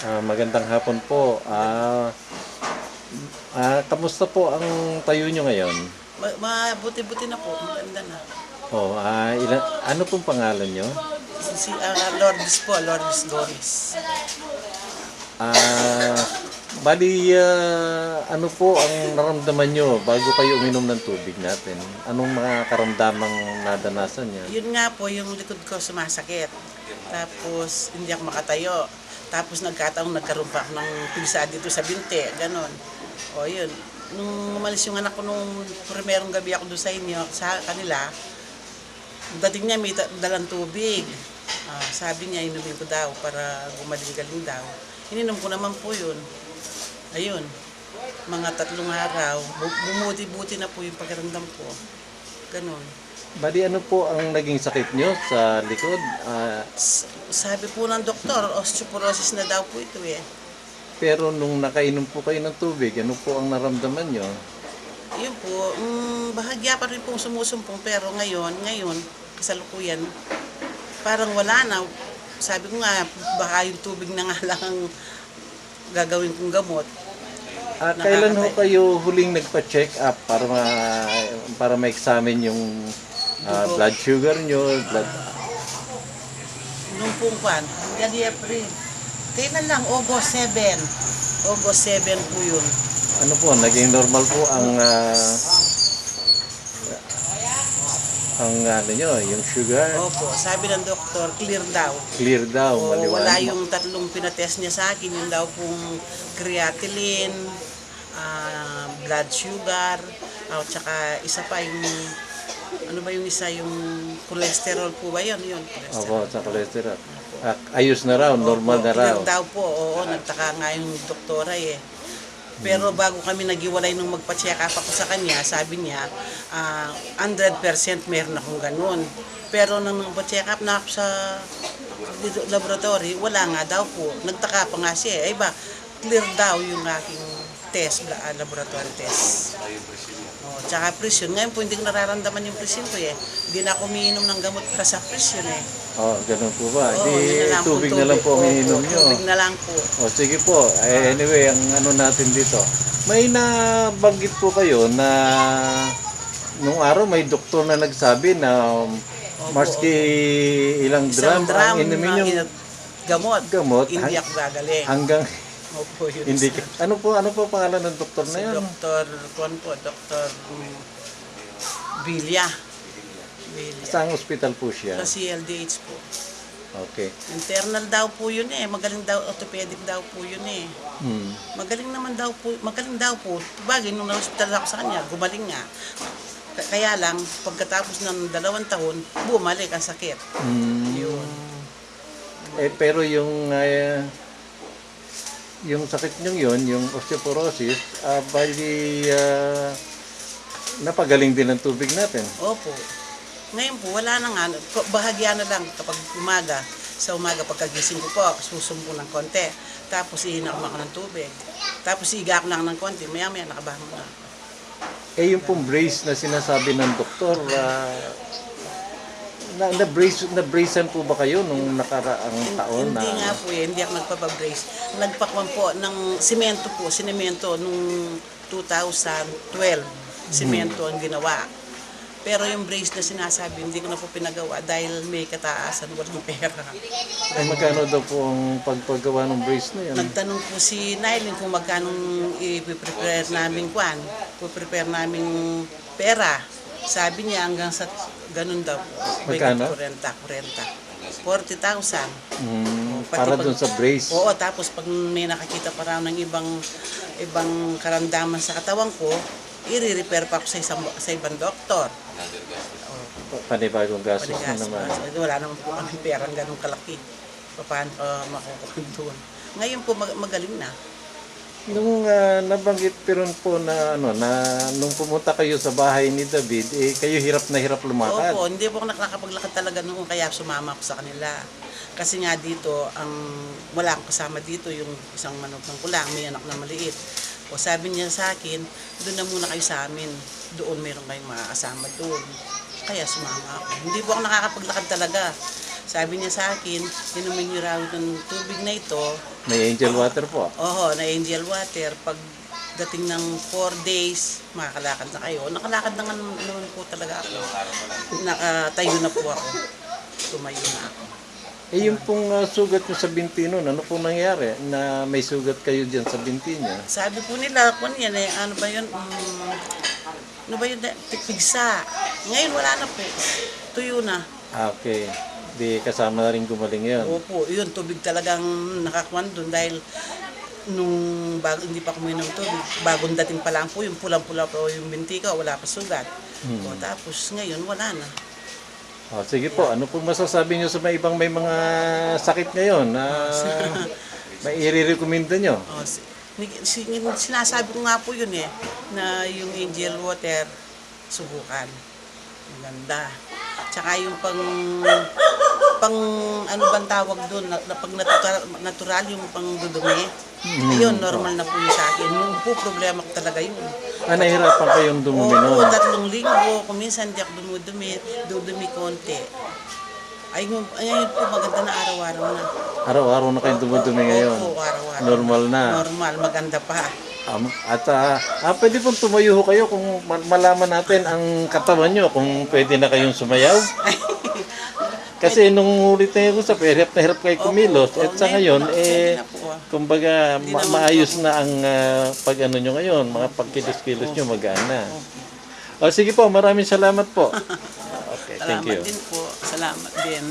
Magandang hapon po. Kamusta po ang tayo nyo ngayon? Mabuti-buti na po, maganda na. Ano pong pangalan nyo? Lourdes po, Lourdes Gomez. Ah, ano po ang naramdaman nyo bago kayo uminom ng tubig natin? Anong mga karamdamang nadanasan niya? Yun nga po, yung likod ko sumasakit. Tapos, hindi ako makatayo. Tapos nagkaroon pa ako ng pigsa dito sa binti, ganon. O yun, nung umalis yung anak ko nung primerong gabi ako doon sa inyo, sa kanila, dating niya may dalang tubig. Sabi niya, inumin ko daw para gumaling-galing daw. Ininom ko naman po yun. Ayun, mga 3 araw, bumuti-buti na po yung pagkaramdam ko. Ganon. Bali, ano po ang naging sakit nyo sa likod? Sabi po ng doktor, osteoporosis na daw po ito eh. Pero nung nakainom po kayo ng tubig, ano po ang naramdaman nyo? Yun po, bahagya pa rin pong sumusumpong pero ngayon, kasalukuyan, parang wala na. Sabi ko nga, baka yung tubig na nga lang ang gagawin kong gamot. Kailan ho kayo huling nagpa-check up para ma-examine yung blood sugar nyo, Nung pong kwan, April. Kailan lang, August 7. August 7 po yun. ano po, naging normal po ano nyo, yung sugar, Opo, sabi ng doktor, clear daw. clear daw, O, wala maliwanag. yung 3 pinatest niya sa akin, yung daw pong creatinine, blood sugar, at saka isa pa yung, ano ba yung isa, yung cholesterol po ba yun? Yun, Opo, cholesterol. sa cholesterol. Ayos na raw, normal na raw. Clear daw po, oo, nagtaka nga yung doktora eh. Pero bago kami naghiwalay nung magpa-check up ako sa kanya, sabi niya, 100% meron akong ganun. Pero nung magpa-check up na ako sa laboratory, wala nga daw po. Nagtaka pa nga siya, ba, clear daw yung aking test, laboratory test. Tsaka presyon. Ngayon po, hindi ko nararamdaman yung presyon ko eh. Hindi na ako umiinom ng gamot para sa presyon eh. Ganun po ba? Oo, Di, yun na lang po, tubig na lang po ang Opo, ininom nyo. Tubig na lang po. Sige po. Anyway, ang ano natin dito. May nabanggit po kayo na nung araw may doktor na nagsabi na maski ilang Isang drum ang inumin yung gamot hindi ako gagaling. hanggang Opo, yun. hindi ano po pangalan ng doktor Si na yan? Dr. Villa. Saang ospital po siya? Sa CLDH po. Okay. Internal daw po yun eh. Magaling daw, orthopedic daw po yun eh. Magaling daw po. Bagay, nung na-hospital ako sa kanya, gumaling nga. Kaya lang, pagkatapos ng 2 taon, bumalik ang sakit. Yun. Pero yung sakit nyo yun, yung osteoporosis, bali napagaling din ang tubig natin. Opo. Ngayon po, wala na nga. Bahagya na lang kapag umaga. Sa umaga, pagkagising ko po, susumpo ng konti. Tapos iinom ako ng tubig. Tapos iiga ako lang ng konti. Maya-maya nakabangon na. Yung pong brace na sinasabi ng doktor, na-bracean po ba kayo nung nakaraang taon? Hindi nga po eh, hindi ako nagpapabrace. Nagpakwan po ng simento po, sinemento nung 2012. Simento ang ginawa. Pero yung brace na sinasabi, hindi ko na po pinagawa dahil may kataasan, walang pera. Magkano daw po ang pagpagawa ng brace na yan? Nagtanong po si Nylene kung magkano i-prepare namin pera. Sabi niya hanggang sa ganun daw. Magkano? 40,000. Para dun sa brace? Oo, tapos pag may nakakita pa raw ng ibang karamdaman sa katawan ko, i-repair pa ako sa ibang doktor. Panibagong gastos na naman. Wala naman po kami perang ganun kalaki. Paano makukuha doon? Ngayon po magaling na. Nung nabanggit pero po na nung pumunta kayo sa bahay ni David, kayo hirap na hirap lumakad. Opo, hindi po ako nakakapaglakad talaga noon kaya sumama ako sa kanila. Kasi nga dito, wala akong kasama dito, yung isang manokang ko lang, may anak na maliit. O sabi niya sa akin, doon na muna kayo sa amin. Doon meron kayong makakasama doon. Kaya sumama ako. Hindi po ako nakakapaglakad talaga. Sabi niya sa akin, inumin niyo raw ng tubig na ito. May angel water po. Oo, na angel water. Pag dating ng 4 days, makakalakad na kayo. Nakalakad na nga naman po talaga ako. Nakatayo na po ako. Tumayo na ako. Eh yung pong sugat nyo sa binti nun, ano pong nangyari na may sugat kayo dyan sa binti niya? Sabi po nila, kung yan eh, ano ba yun? Ano ba yun? Pigsa. Ngayon wala na po. Tuyo na. Okay. Di kasama na rin gumaling yun. Opo, yun, tubig talagang nakakuan doon dahil nung bago, hindi pa kuminom tubig, bagong dating pa lang po, yung pulang-pula po yung binti ko, wala pa sugat. O, tapos ngayon, wala na. O, sige po, ano pong masasabi nyo sa may ibang may mga sakit ngayon na may i-recommenda nyo? O, sinasabi ko nga po yun eh, na yung angel water, subukan. Maganda. Tsaka yung pang ano bang tawag doon, na pag natural yung pang dudumi, ayun, normal na po yung sa akin. Yung po problema ko talaga yun. Nahihirapan kayong duminom? Oo, 3 linggo, kung minsan di ako dudumi konti. Ayun po, maganda na araw-araw na. Araw-araw na kayong dumudumi ngayon? Oo, araw-araw. Normal na? Normal, maganda pa. Pwede pong tumayo kayo kung malaman natin ang katawan nyo, kung pwede na kayong sumayaw. Kasi nung ulit na yung usap, hirap na hirap kayo kumilos. At sa ngayon, kumbaga, maayos na ang pag-ano nyo ngayon, mga pagkilos-kilos nyo, magana. O sige po, maraming salamat po. Okay, thank Salamat you. din po. Salamat din.